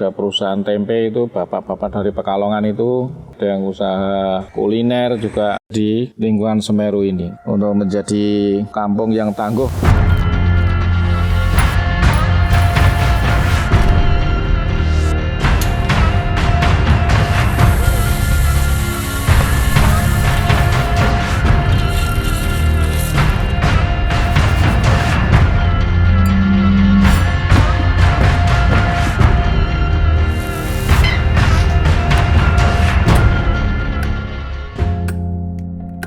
Ada perusahaan tempe itu, bapak-bapak dari Pekalongan itu, ada yang usaha kuliner juga di lingkungan Semeru ini untuk menjadi kampung yang tangguh.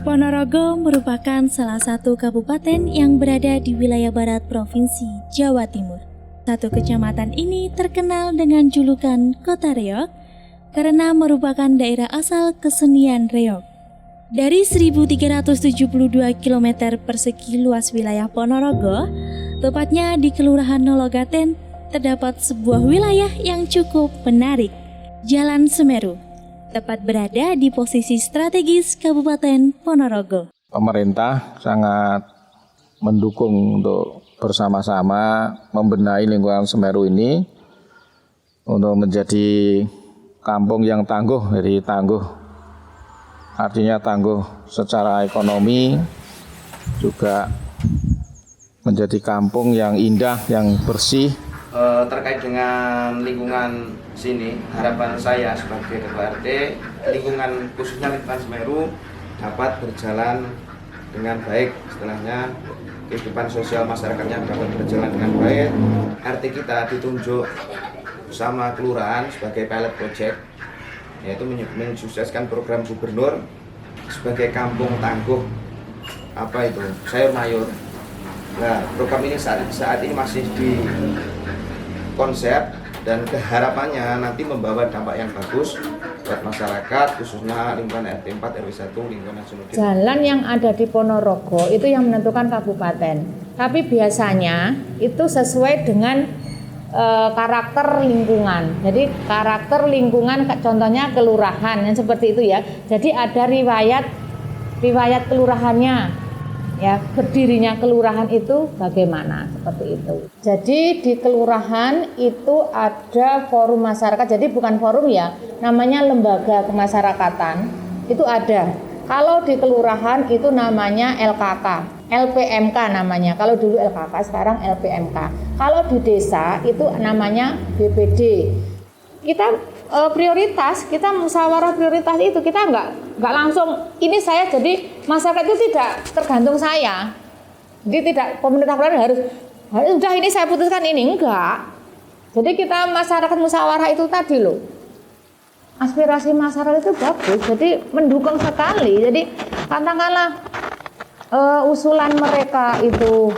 Ponorogo merupakan salah satu kabupaten yang berada di wilayah barat Provinsi Jawa Timur. Satu kecamatan ini terkenal dengan julukan Kota Reog karena merupakan daerah asal kesenian reog. Dari 1.372 km persegi luas wilayah Ponorogo, tepatnya di Kelurahan Nologaten, terdapat sebuah wilayah yang cukup menarik, Jalan Semeru. Tepat berada di posisi strategis Kabupaten Ponorogo. Pemerintah sangat mendukung untuk bersama-sama membenahi lingkungan Semeru ini untuk menjadi kampung yang tangguh. Jadi tangguh artinya tangguh secara ekonomi, juga menjadi kampung yang indah, yang bersih. Terkait dengan lingkungan sini, harapan saya sebagai Ketua RT, lingkungan khususnya lingkungan Semeru dapat berjalan dengan baik, istilahnya kehidupan sosial masyarakatnya dapat berjalan dengan baik. RT kita ditunjuk bersama kelurahan sebagai pilot project, yaitu mensukseskan program gubernur sebagai kampung tangguh sayur mayur. Nah, program ini saat ini masih di konsep dan keharapannya nanti membawa dampak yang bagus buat masyarakat, khususnya lingkungan RT 4 RW 1 lingkungan Sunudin. Jalan yang ada di Ponorogo itu yang menentukan kabupaten. Tapi biasanya itu sesuai dengan karakter lingkungan. Jadi karakter lingkungan, contohnya kelurahan yang seperti itu ya. Jadi ada riwayat kelurahannya. Ya, berdirinya kelurahan itu bagaimana, seperti itu. Jadi di kelurahan itu ada forum masyarakat, jadi bukan forum ya, namanya lembaga kemasyarakatan, itu ada. Kalau di kelurahan itu namanya LKK, LPMK namanya, kalau dulu LKK, sekarang LPMK. Kalau di desa itu namanya BPD. Kita prioritas, kita musyawarah prioritas itu, kita nggak langsung ini saya, jadi masyarakat itu tidak tergantung saya. Jadi tidak pemerintah harus udah ini saya putuskan ini, enggak. Jadi kita masyarakat musyawarah itu tadi loh. Aspirasi masyarakat itu bagus, jadi mendukung sekali. Jadi katakanlah usulan mereka itu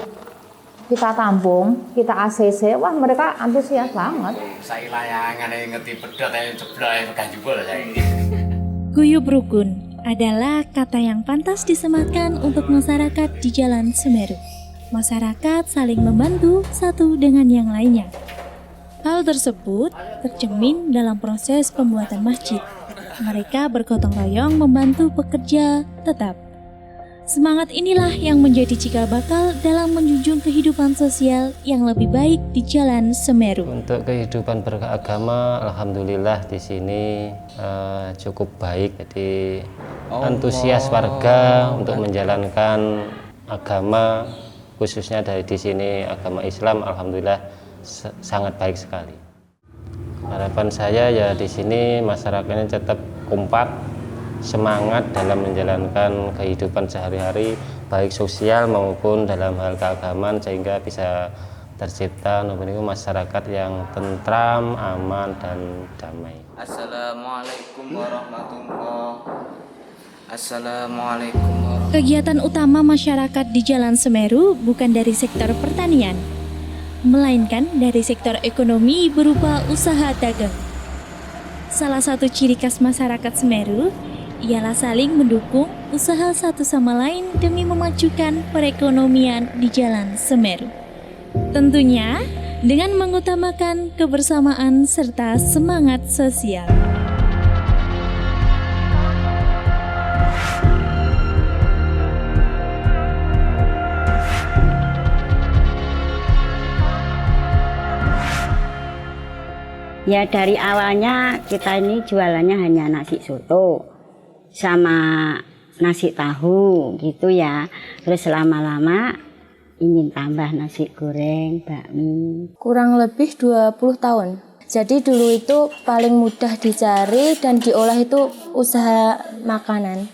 kita tampung, kita ACC, wah mereka antusias banget. Saya layangan yang ngerti pedot yang ceblok pegang jebol saya. Guyub rukun adalah kata yang pantas disematkan untuk masyarakat di Jalan Semeru. Masyarakat saling membantu satu dengan yang lainnya. Hal tersebut tercermin dalam proses pembuatan masjid. Mereka bergotong royong membantu pekerja tetap. Semangat inilah yang menjadi cikal bakal dalam menjunjung kehidupan sosial yang lebih baik di Jalan Semeru. Untuk kehidupan beragama, alhamdulillah di sini cukup baik. Jadi antusias warga untuk menjalankan agama, khususnya dari di sini agama Islam, alhamdulillah sangat baik sekali. Harapan saya ya di sini masyarakatnya tetap kompak, semangat dalam menjalankan kehidupan sehari-hari, baik sosial maupun dalam hal keagamaan, sehingga bisa tercipta masyarakat yang tentram, aman, dan damai. Assalamualaikum warahmatullahi wabarakatuh. Kegiatan utama masyarakat di Jalan Semeru bukan dari sektor pertanian, melainkan dari sektor ekonomi berupa usaha dagang. Salah satu ciri khas masyarakat Semeru ialah saling mendukung usaha satu sama lain demi memajukan perekonomian di Jalan Semeru. Tentunya dengan mengutamakan kebersamaan serta semangat sosial. Ya dari awalnya kita ini jualannya hanya nasi soto sama nasi tahu gitu ya. Terus lama-lama ingin tambah nasi goreng, bakmi. Kurang lebih 20 tahun. Jadi dulu itu paling mudah dicari dan diolah itu usaha makanan.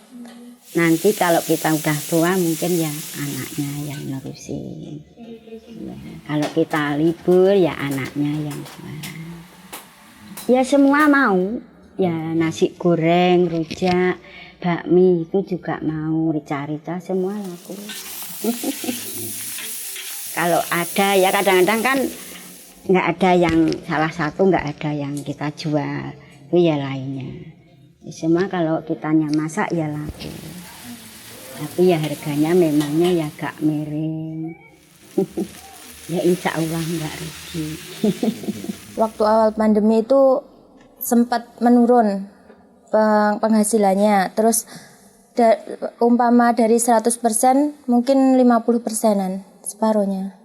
Nanti kalau kita udah tua mungkin ya anaknya yang nerusin. Ya, kalau kita libur ya anaknya yang jualan. Ya semua mau, ya nasi goreng, rujak, bakmi itu juga mau, rica-rica semua laku. Kalau ada ya kadang-kadang kan nggak ada yang salah satu nggak ada yang kita jual, itu ya lainnya. Ya, semua kalau kitanya masak ya laku. Tapi ya harganya memangnya ya agak miring. Ya insya Allah nggak rugi. Waktu awal pandemi itu sempat menurun penghasilannya. Terus umpama dari 100% mungkin 50%-an, separuhnya.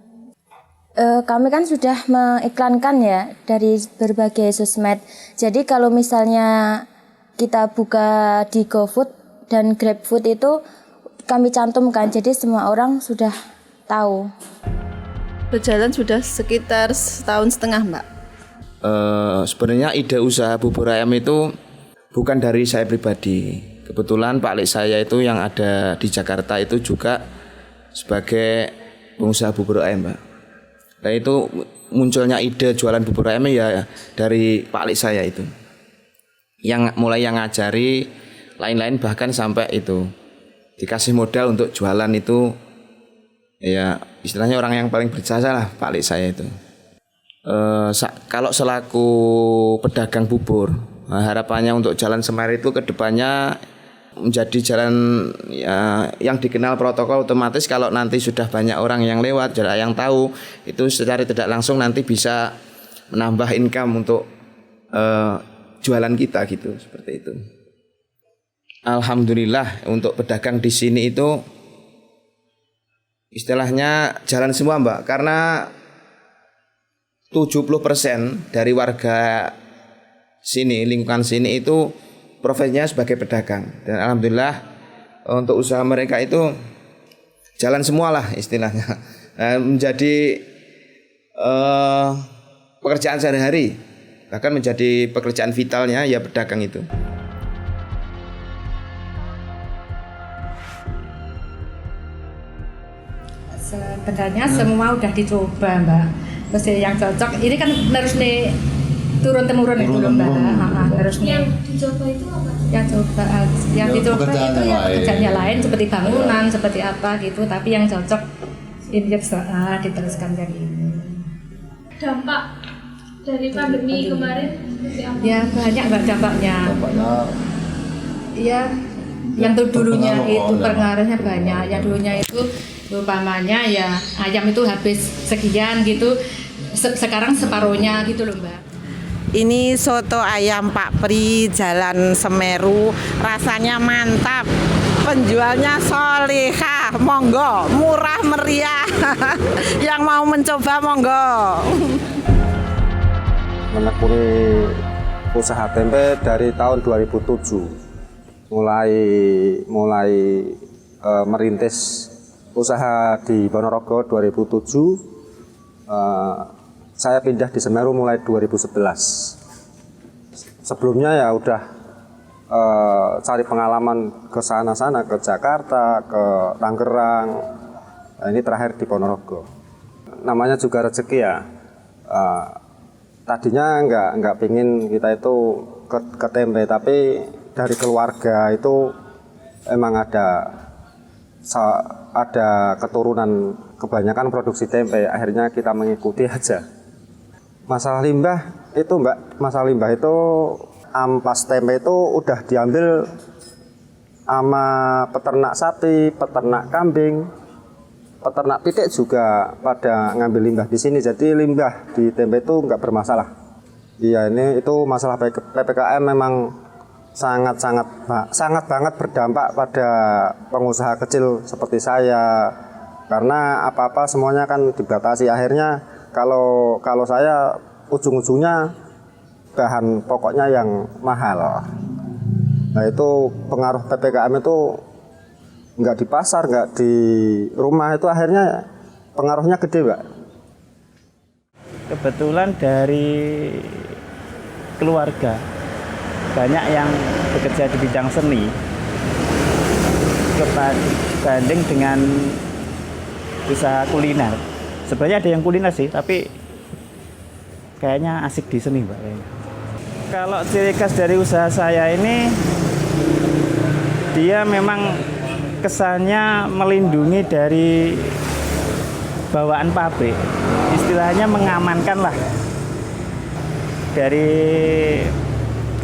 Kami kan sudah mengiklankan ya dari berbagai sosmed. Jadi kalau misalnya kita buka di GoFood dan GrabFood itu kami cantumkan, jadi semua orang sudah tahu. Berjalan sudah sekitar setahun setengah, Mbak. Sebenarnya ide usaha bubur ayam itu bukan dari saya pribadi. Kebetulan Pak Lik saya itu yang ada di Jakarta itu juga sebagai pengusaha bubur ayam, Mbak. Dan itu munculnya ide jualan bubur ayam ya dari Pak Lik saya itu. Yang mulai yang ngajari, lain-lain bahkan sampai itu dikasih modal untuk jualan itu, ya istilahnya orang yang paling berjasa lah Pak Lik saya itu. Kalau selaku pedagang bubur, harapannya untuk Jalan Semeru itu kedepannya menjadi jalan ya, yang dikenal protokol, otomatis kalau nanti sudah banyak orang yang lewat, yang tahu, itu secara tidak langsung nanti bisa menambah income untuk jualan kita gitu, seperti itu. Alhamdulillah untuk pedagang di sini itu istilahnya jalan semua, Mbak, karena 70% dari warga sini, lingkungan sini itu profesinya sebagai pedagang. Dan alhamdulillah untuk usaha mereka itu jalan semua lah istilahnya. Menjadi pekerjaan sehari-hari, bahkan menjadi pekerjaan vitalnya ya pedagang itu. Sebenarnya semua udah dicoba, Mbak. Terus yang cocok, ini kan harus nih turun-temurun itu loh, Mbak. Harus nih. Yang dicoba itu apa? Yang dicoba itu ya pekerjaannya lain seperti bangunan, seperti apa gitu. Tapi yang cocok ini diteruskan dari ini. Dampak dari pandemi kemarin seperti apa? Ya banyak, Mbak, dampaknya. Iya, yang dulunya itu pengaruhnya banyak. Yang dulunya itu umpamanya ya ayam itu habis sekian gitu, sekarang separuhnya gitu loh, Mbak. Ini soto ayam Pak Pri Jalan Semeru, rasanya mantap, penjualnya solihah, monggo, murah meriah. Yang mau mencoba monggo. Menekuni usaha tempe dari tahun 2007, mulai merintis usaha di Ponorogo 2007, saya pindah di Semeru mulai 2011. Sebelumnya ya udah cari pengalaman ke sana-sana, ke Jakarta, ke Tangerang. Nah, ini terakhir di Ponorogo. Namanya juga rezeki ya. Tadinya nggak pingin kita itu ke tempe, tapi dari keluarga itu emang ada keturunan kebanyakan produksi tempe, akhirnya kita mengikuti aja. Masalah limbah itu, Mbak, masalah limbah itu ampas tempe itu udah diambil sama peternak sapi, peternak kambing, peternak pitik juga pada ngambil limbah di sini. Jadi limbah di tempe itu nggak bermasalah. Iya, ini itu masalah PPKM memang sangat banget berdampak pada pengusaha kecil seperti saya, karena apa-apa semuanya kan dibatasi. Akhirnya kalau saya ujung-ujungnya bahan pokoknya yang mahal. Nah itu pengaruh PPKM itu nggak di pasar, nggak di rumah, itu akhirnya pengaruhnya gede, Pak. Kebetulan dari keluarga banyak yang bekerja di bidang seni, banding dengan usaha kuliner. Sebenarnya ada yang kuliner sih, tapi kayaknya asik di seni, Pak. Kalau ciri khas dari usaha saya ini, dia memang kesannya melindungi dari bawaan pabrik, istilahnya mengamankan lah. Dari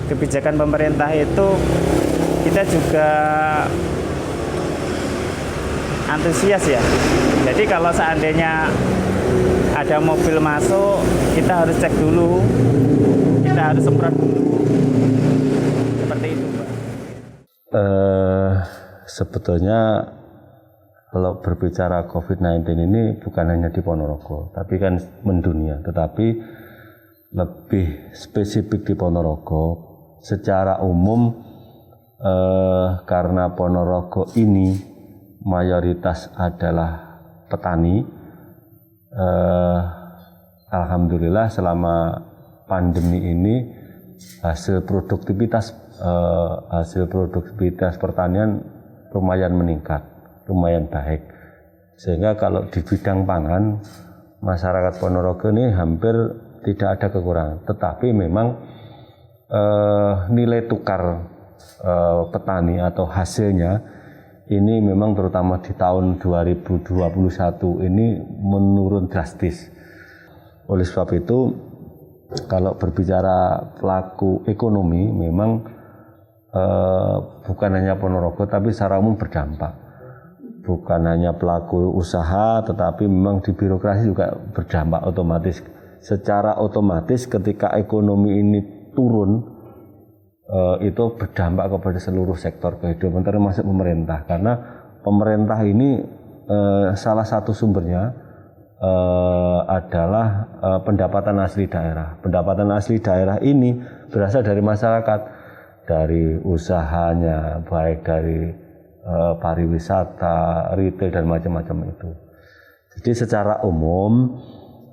kebijakan pemerintah itu kita juga antusias ya. Jadi kalau seandainya ada mobil masuk, kita harus cek dulu, kita harus semprot dulu. Seperti itu, Pak. Sebetulnya kalau berbicara COVID-19 ini bukan hanya di Ponorogo, tapi kan mendunia. Tetapi lebih spesifik di Ponorogo, secara umum karena Ponorogo ini mayoritas adalah petani. Alhamdulillah selama pandemi ini hasil produktivitas pertanian lumayan meningkat, lumayan baik. Sehingga kalau di bidang pangan, masyarakat Ponorogo ini hampir tidak ada kekurangan. Tetapi memang nilai tukar petani atau hasilnya ini memang terutama di tahun 2021 ini menurun drastis. Oleh sebab itu, kalau berbicara pelaku ekonomi memang bukan hanya Ponorogo tapi secara umum berdampak. Bukan hanya pelaku usaha tetapi memang di birokrasi juga berdampak otomatis. Secara otomatis ketika ekonomi ini turun itu berdampak kepada seluruh sektor kehidupan termasuk pemerintah, karena pemerintah ini salah satu sumbernya adalah pendapatan asli daerah. Pendapatan asli daerah ini berasal dari masyarakat, dari usahanya, baik dari pariwisata, retail dan macam-macam itu. Jadi secara umum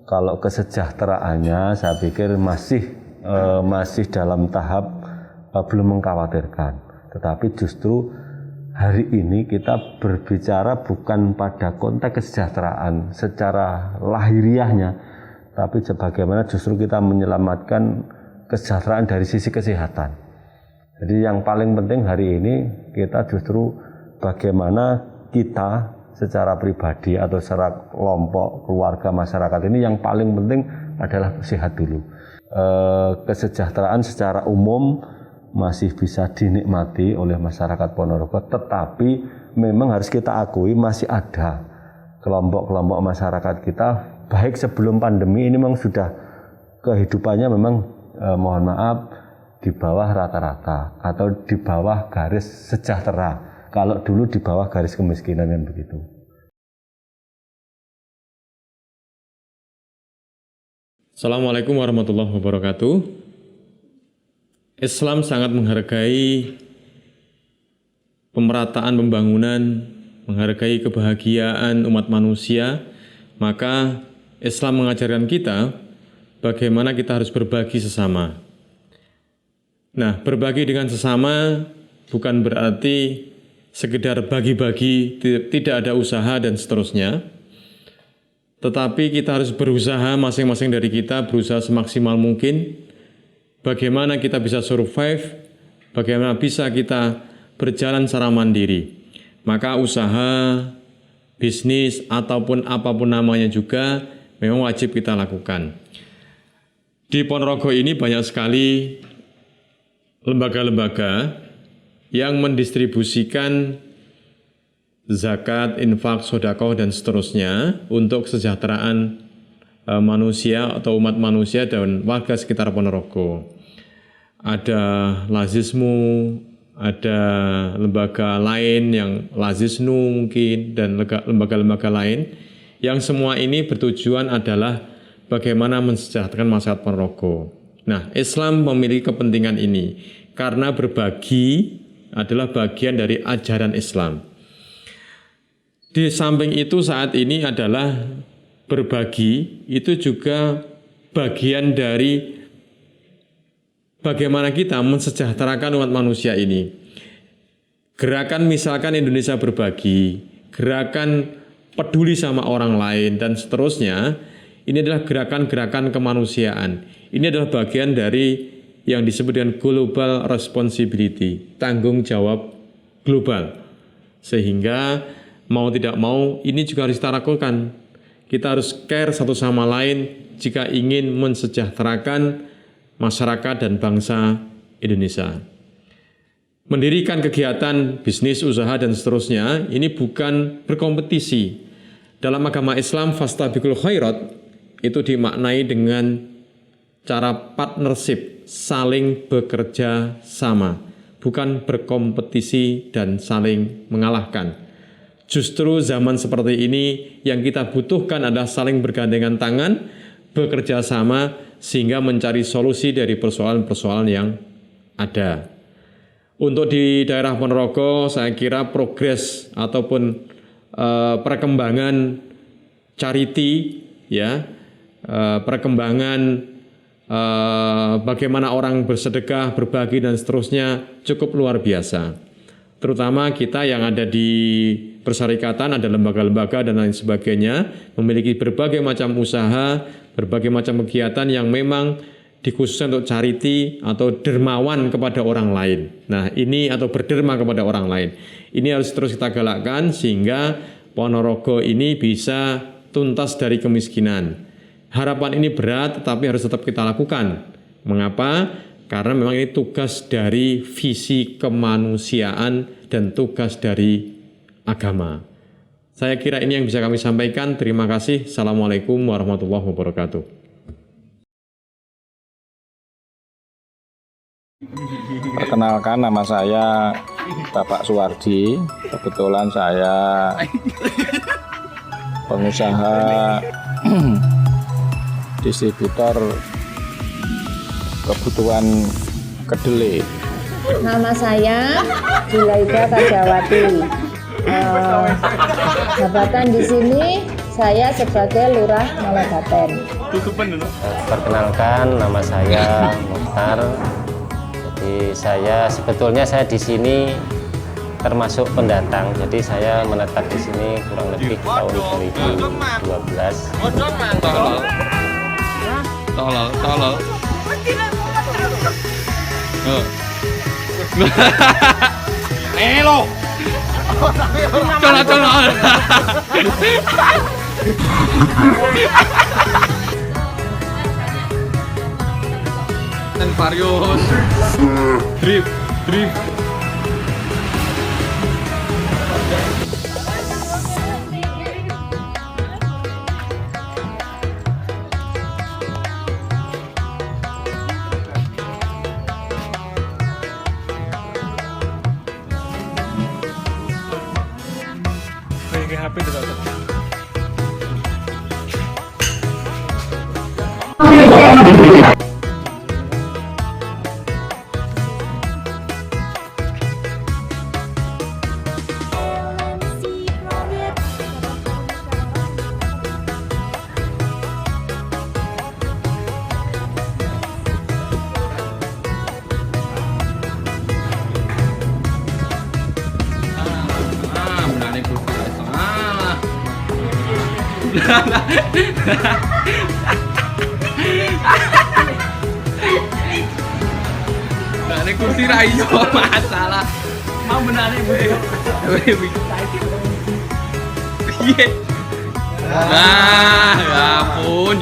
kalau kesejahteraannya saya pikir masih dalam tahap belum mengkhawatirkan. Tetapi justru hari ini kita berbicara bukan pada konteks kesejahteraan secara lahiriahnya, tapi sebagaimana justru kita menyelamatkan kesejahteraan dari sisi kesehatan. Jadi yang paling penting hari ini kita justru bagaimana kita secara pribadi atau secara kelompok, keluarga, masyarakat ini yang paling penting adalah sehat dulu. Kesejahteraan secara umum masih bisa dinikmati oleh masyarakat Ponorogo, tetapi memang harus kita akui masih ada kelompok-kelompok masyarakat kita, baik sebelum pandemi ini memang sudah kehidupannya memang mohon maaf di bawah rata-rata atau di bawah garis sejahtera. Kalau dulu di bawah garis kemiskinan kan begitu. Assalamualaikum warahmatullahi wabarakatuh. Islam sangat menghargai pemerataan pembangunan, menghargai kebahagiaan umat manusia. Maka Islam mengajarkan kita bagaimana kita harus berbagi sesama. Nah, berbagi dengan sesama bukan berarti sekedar bagi-bagi, tidak ada usaha dan seterusnya. Tetapi kita harus berusaha, masing-masing dari kita berusaha semaksimal mungkin. Bagaimana kita bisa survive, bagaimana bisa kita berjalan secara mandiri. Maka usaha, bisnis, ataupun apapun namanya juga memang wajib kita lakukan. Di Ponorogo ini banyak sekali lembaga-lembaga yang mendistribusikan zakat, infak, sedekah dan seterusnya untuk kesejahteraan manusia atau umat manusia dan warga sekitar Ponorogo. Ada Lazismu, ada lembaga lain yang Lazisnu mungkin, dan lembaga-lembaga lain yang semua ini bertujuan adalah bagaimana mensejahterakan masyarakat Ponorogo. Nah, Islam memiliki kepentingan ini karena berbagi adalah bagian dari ajaran Islam. Di samping itu saat ini adalah berbagi itu juga bagian dari bagaimana kita mensejahterakan umat manusia ini. Gerakan misalkan Indonesia Berbagi, gerakan peduli sama orang lain, dan seterusnya, ini adalah gerakan-gerakan kemanusiaan. Ini adalah bagian dari yang disebut dengan global responsibility, tanggung jawab global. Sehingga mau tidak mau ini juga harus kita lakukan. Kita harus care satu sama lain jika ingin mensejahterakan masyarakat dan bangsa Indonesia. Mendirikan kegiatan bisnis, usaha, dan seterusnya, ini bukan berkompetisi. Dalam agama Islam, fastabiqul khairat itu dimaknai dengan cara partnership, saling bekerja sama, bukan berkompetisi dan saling mengalahkan. Justru zaman seperti ini yang kita butuhkan adalah saling bergandengan tangan, bekerja sama, sehingga mencari solusi dari persoalan-persoalan yang ada. Untuk di daerah Ponorogo, saya kira progres ataupun perkembangan charity, ya, perkembangan bagaimana orang bersedekah, berbagi, dan seterusnya cukup luar biasa. Terutama kita yang ada di persyarikatan, ada lembaga-lembaga dan lain sebagainya, memiliki berbagai macam usaha, berbagai macam kegiatan yang memang dikhususkan untuk charity atau dermawan kepada orang lain. Nah, ini atau berderma kepada orang lain. Ini harus terus kita galakkan sehingga Ponorogo ini bisa tuntas dari kemiskinan. Harapan ini berat tetapi harus tetap kita lakukan. Mengapa? Karena memang ini tugas dari visi kemanusiaan dan tugas dari agama. Saya kira ini yang bisa kami sampaikan. Terima kasih. Assalamualaikum warahmatullahi wabarakatuh. Perkenalkan, nama saya Bapak Suwardi. Kebetulan saya pengusaha distributor kebutuhan kedelai. Nama saya Julaida Kajawati. Jabatan di sini saya sebagai Lurah Mologaten. Perkenalkan, nama saya Mukhtar. Jadi sebetulnya saya di sini termasuk pendatang. Jadi saya menetap di sini kurang lebih tahun 2012. Tolol. Lo. Tolol. Dan varios drift. Kayak HP tidak tahu. Nah, ini kursi rayo masalah. Mau benar ibu. Iya. Nah, ya ampun.